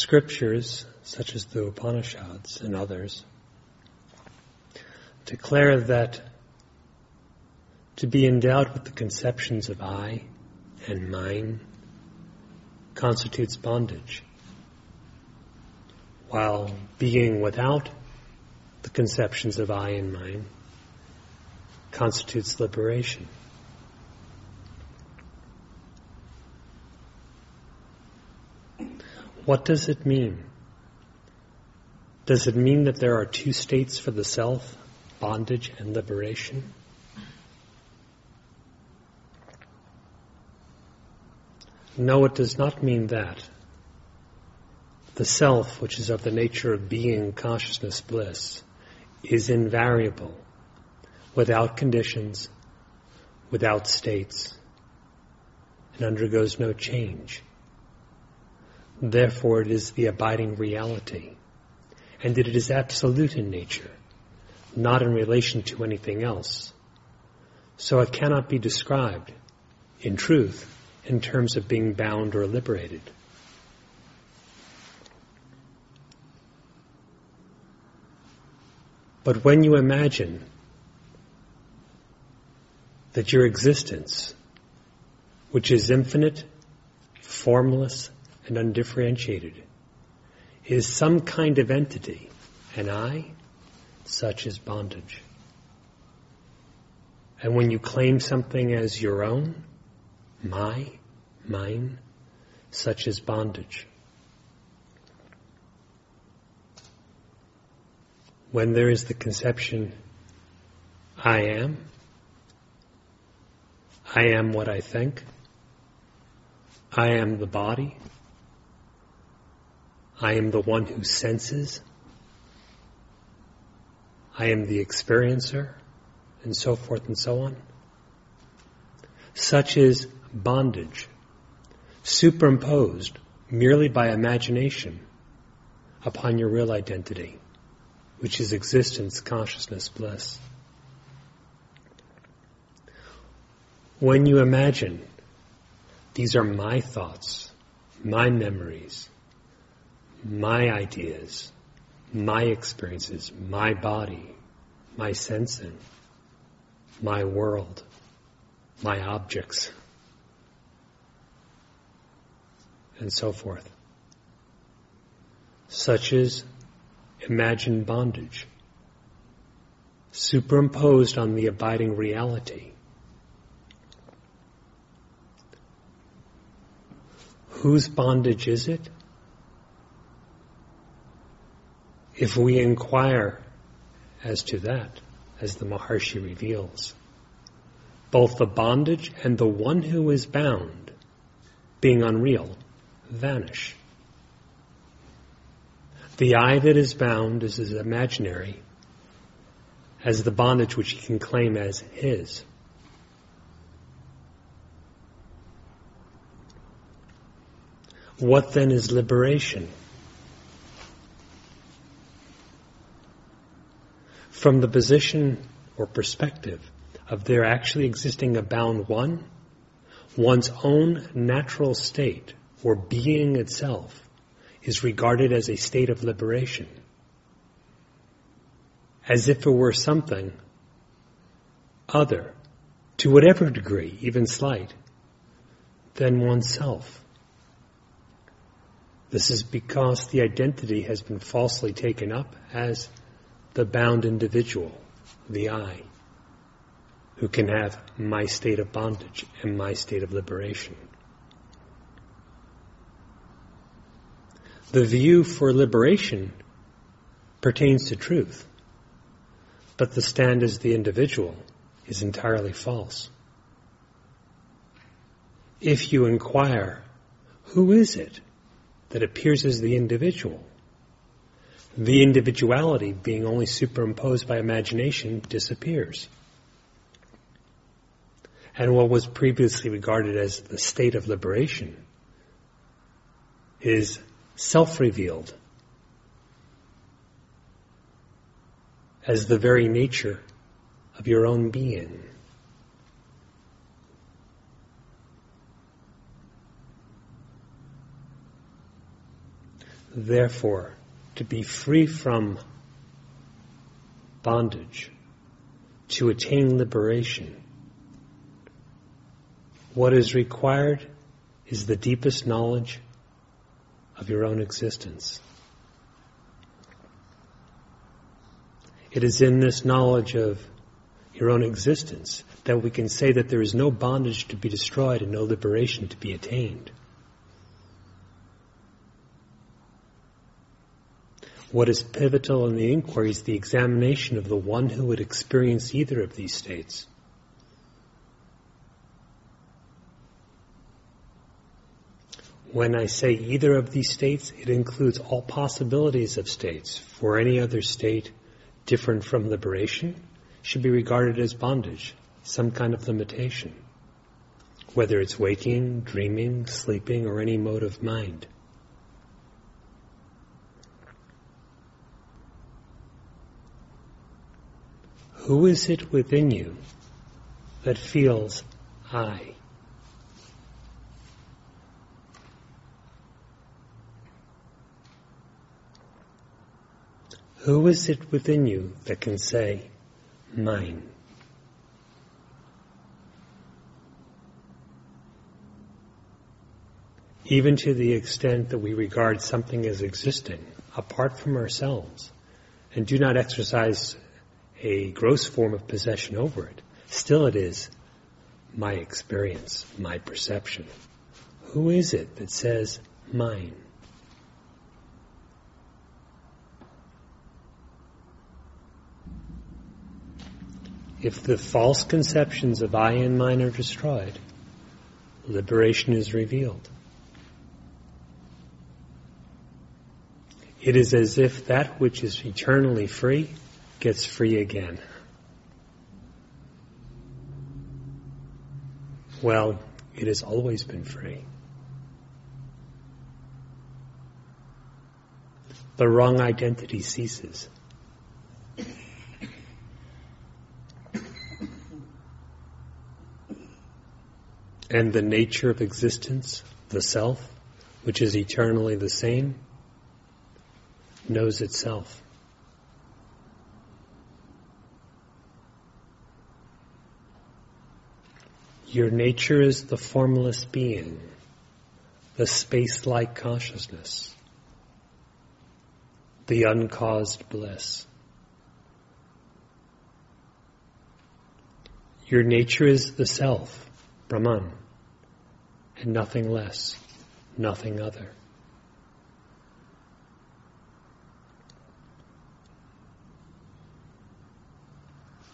Scriptures, such as the Upanishads and others, declare that to be endowed with the conceptions of I and mine constitutes bondage, while being without the conceptions of I and mine constitutes liberation. What does it mean? Does it mean that there are two states for the self, bondage and liberation? No, it does not mean that. The self, which is of the nature of being, consciousness, bliss, is invariable, without conditions, without states, and undergoes no change. Therefore, it is the abiding reality, and it is absolute in nature, not in relation to anything else. So it cannot be described, in truth, in terms of being bound or liberated. But when you imagine that your existence, which is infinite, formless, and undifferentiated, is some kind of entity, an I, such as bondage. And when you claim something as your own, mine, such as bondage. When there is the conception, I am what I think, I am the body, I am the one who senses, I am the experiencer, and so forth and so on. Such is bondage, superimposed merely by imagination upon your real identity, which is existence, consciousness, bliss. When you imagine, these are my thoughts, my memories, my ideas, my experiences, my body, my sensing, my world, my objects, and so forth. Such is imagined bondage, superimposed on the abiding reality. Whose bondage is it? If we inquire as to that, as the Maharshi reveals, both the bondage and the one who is bound, being unreal, vanish. The I that is bound is as imaginary as the bondage which he can claim as his. What then is liberation? From the position or perspective of there actually existing a bound one, one's own natural state, or being itself, is regarded as a state of liberation, as if it were something other, to whatever degree, even slight, than oneself. This is because the identity has been falsely taken up as the bound individual, the I, who can have my state of bondage and my state of liberation. The view for liberation pertains to truth, but the stand as the individual is entirely false. If you inquire, who is it that appears as the individual? The individuality, being only superimposed by imagination, disappears. And what was previously regarded as the state of liberation is self-revealed as the very nature of your own being. Therefore, to be free from bondage, to attain liberation, what is required is the deepest knowledge of your own existence. It is in this knowledge of your own existence that we can say that there is no bondage to be destroyed and no liberation to be attained. What is pivotal in the inquiry is the examination of the one who would experience either of these states. When I say either of these states, it includes all possibilities of states. For any other state different from liberation should be regarded as bondage, some kind of limitation, whether it's waking, dreaming, sleeping, or any mode of mind. Who is it within you that feels I? Who is it within you that can say, mine? Even to the extent that we regard something as existing apart from ourselves and do not exercise a gross form of possession over it, still it is my experience, my perception. Who is it that says, mine? If the false conceptions of I and mine are destroyed, liberation is revealed. It is as if that which is eternally free gets free again. Well, it has always been free. The wrong identity ceases. And the nature of existence, the self, which is eternally the same, knows itself. Your nature is the formless being, the space-like consciousness, the uncaused bliss. Your nature is the self, Brahman, and nothing less, nothing other.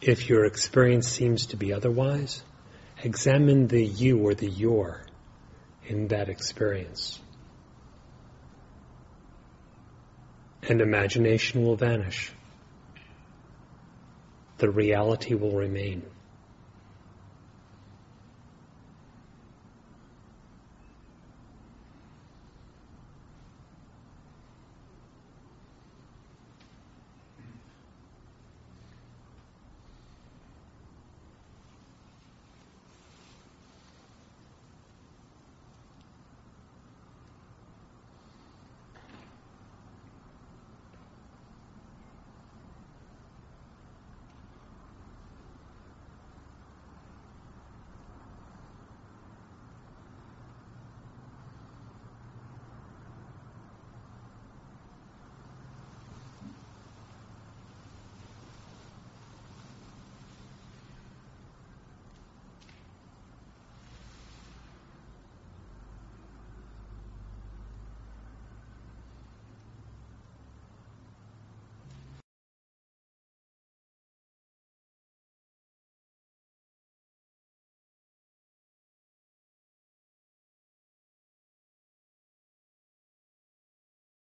If your experience seems to be otherwise, examine the you or the your in that experience. And imagination will vanish. The reality will remain.